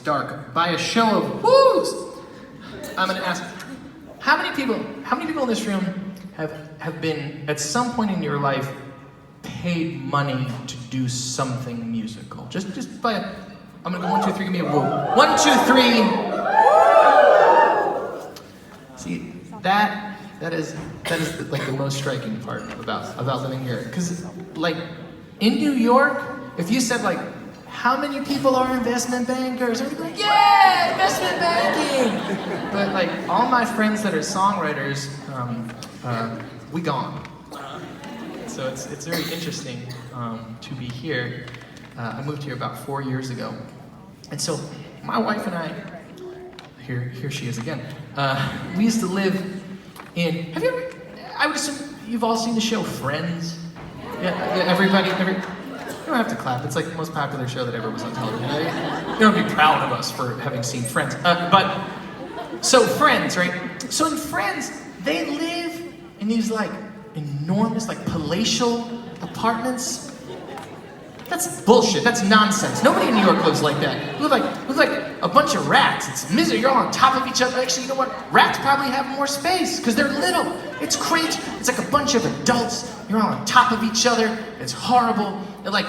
dark. By a show of whoos, I'm gonna ask, how many people in this room have been, at some point in your life, paid money to do something musical? Just by a, I'm gonna go 1, 2, 3, give me a woo. 1, 2, 3. See, that is like the most striking part about living here. Because like in New York, if you said like, how many people are investment bankers? Everybody'd be like, yeah, investment banking. But like all my friends that are songwriters, we gone. So it's very interesting to be here. I moved here about 4 years ago, and so my wife and I, here she is again. We used to live in. Have you ever? I would assume you've all seen the show Friends. Yeah, everybody. You don't have to clap. It's like the most popular show that ever was on television. You don't have to be proud of us for having seen Friends. But so Friends, right? So in Friends, they live in these like enormous, like palatial apartments. That's bullshit. That's nonsense. Nobody in New York lives like that. You live like a bunch of rats. It's misery. You're all on top of each other. Actually, you know what? Rats probably have more space because they're little. It's great. It's like a bunch of adults. You're all on top of each other. It's horrible. And like,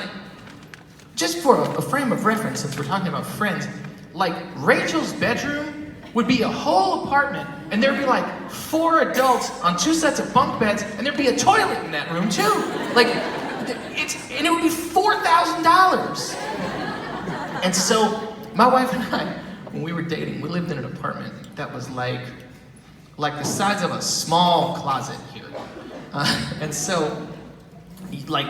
just for a frame of reference, since we're talking about Friends, like Rachel's bedroom would be a whole apartment, and there'd be like 4 adults on 2 sets of bunk beds, and there'd be a toilet in that room too. Like, and it would be $4,000. And so, my wife and I, when we were dating, we lived in an apartment that was like the size of a small closet here. And so, like,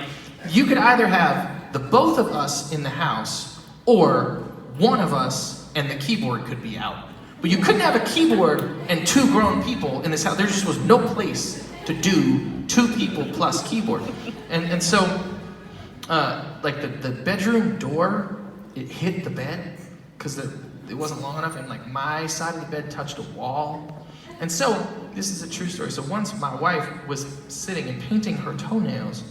you could either have the both of us in the house, or one of us and the keyboard could be out. But you couldn't have a keyboard and 2 grown people in this house. There just was no place to do 2 people plus keyboard. And so, like the bedroom door, it hit the bed because it wasn't long enough, and like my side of the bed touched a wall. And so, this is a true story. So once my wife was sitting and painting her toenails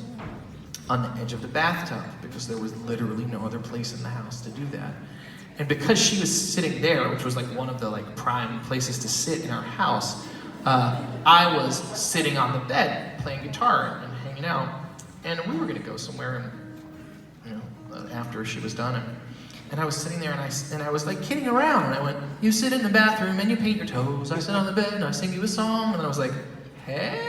on the edge of the bathtub because there was literally no other place in the house to do that. And because she was sitting there, which was like one of the like prime places to sit in our house, I was sitting on the bed playing guitar and hanging out. And we were gonna go somewhere, and after she was done, and I was sitting there, and I was like kidding around, and I went, "You sit in the bathroom and you paint your toes. I sit on the bed and I sing you a song." And I was like, "Hey."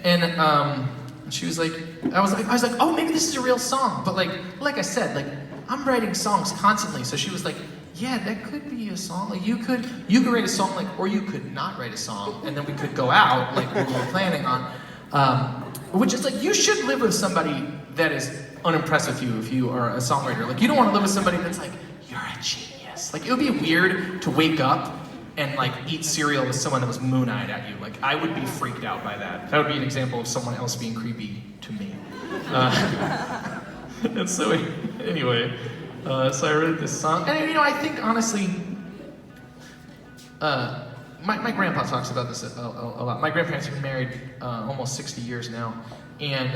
And she was like, I was like, "Oh, maybe this is a real song." But like I said, like I'm writing songs constantly. So she was like, "Yeah, that could be a song. Like you could write a song, like, or you could not write a song, and then we could go out like we were planning on." Which is like, you should live with somebody that is unimpressed with you if you are a songwriter. Like you don't want to live with somebody that's like, "You're a genius." Like it would be weird to wake up and like eat cereal with someone that was moon-eyed at you. Like I would be freaked out by that. That would be an example of someone else being creepy to me. And so anyway, so I wrote this song, and I think honestly, my grandpa talks about this a lot. My grandparents have been married almost 60 years now, and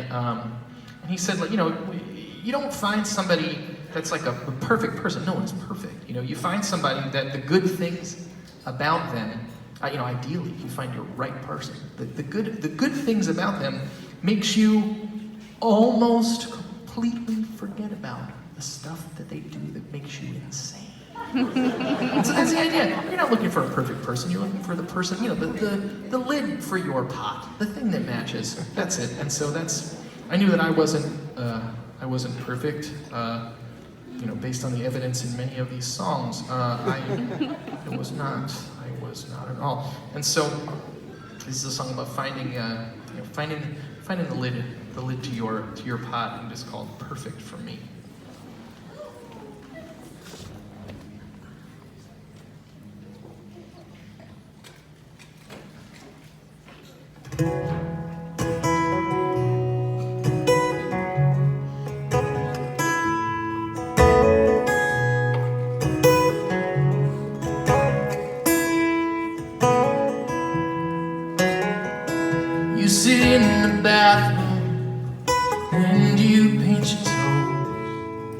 he said, like, you don't find somebody that's like a perfect person. No one's perfect. You find somebody that the good things about them, ideally, you find your right person. The good things about them makes you almost completely forget about the stuff that they do that makes you insane. So that's the idea. You're not looking for a perfect person. You're looking for the person, the lid for your pot, the thing that matches. That's it. And so I knew that I wasn't perfect. Based on the evidence in many of these songs, I was not at all. And so, this is a song about finding the lid to your pot, and it's called "Perfect for Me." You sit in the bathroom and you paint your toes.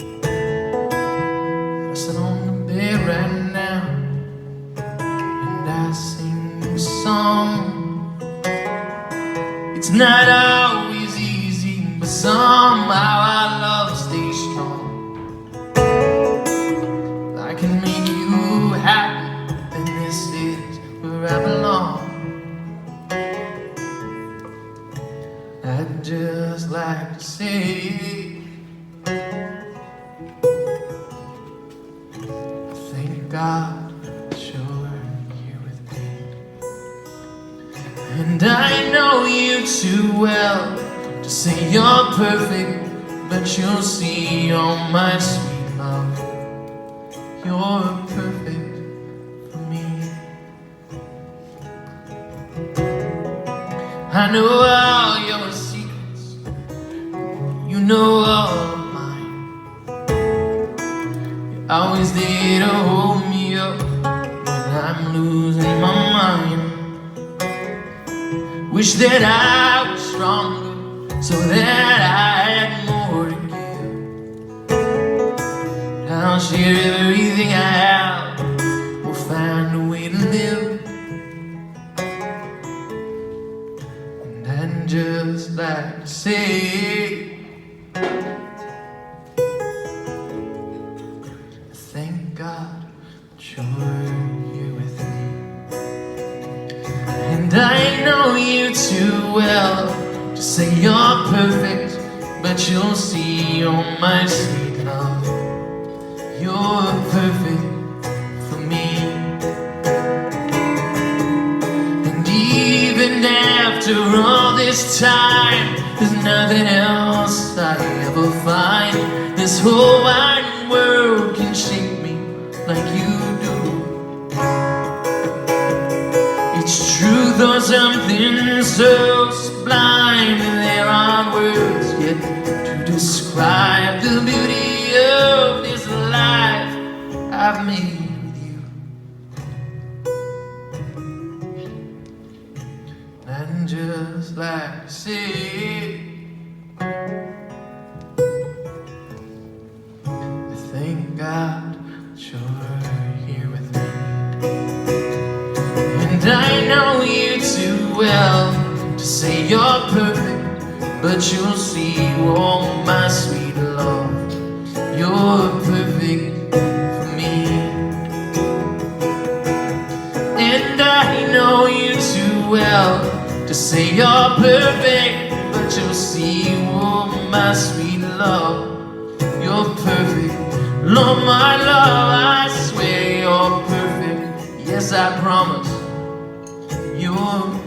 not always easy, but somehow our love stays strong. If I can make you happy, then this is where I belong. I'd just like to say, thank God that you're here with me. And I know you too well to say you're perfect, but you'll see, oh my sweet love, you're perfect for me. I know all your secrets, you know all of mine. You're always there to hold me up when I'm losing my mind. Wish that I was stronger, so that I had more to give. I'll share everything I have, we'll find a way to live. And I'd just like to say, thank God that you're here with me. And I know you too well to say you're perfect, but you'll see, oh my sweet love, you're perfect for me. And even after all this time, there's nothing else I ever find. This whole wide world can shake me like you do. It's truth or something so sublime, and there aren't words yet to describe the beauty of this life I've made with you. And just like to say, thank God that you're here with me. And I know you too well to say you're perfect, but you'll see, oh my sweet love, you're perfect for me. And I know you too well to say you're perfect, but you'll see, oh my sweet love, you're perfect. Lord, my love, I swear you're perfect. Yes, I promise you're